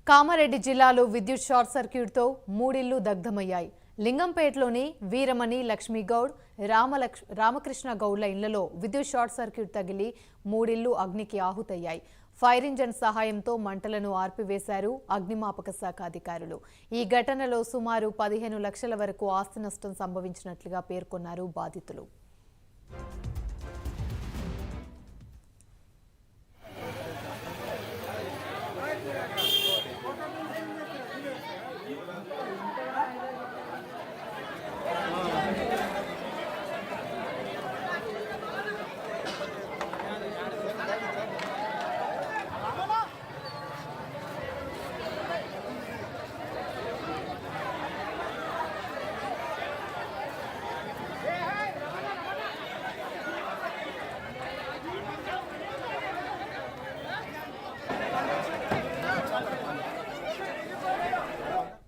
కామారెడ్డి జిల్లాలో విద్యుత్ షార్ట్ సర్క్యూట్తో మూడిళ్లు దగ్ధమయ్యాయి. లింగంపేటలోని వీరమణి లక్ష్మీగౌడ్, రామకృష్ణ గౌడ్ల ఇళ్లలో విద్యుత్ షార్ట్ సర్క్యూట్ తగిలి మూడిళ్లు అగ్నికి ఆహుతయ్యాయి. ఫైర్ ఇంజన్ సహాయంతో మంటలను ఆర్పివేశారు అగ్నిమాపక శాఖ అధికారులు. ఈ ఘటనలో సుమారు 15 లక్షల వరకు ఆస్తి నష్టం సంభవించినట్లుగా పేర్కొన్నారు బాధితులు.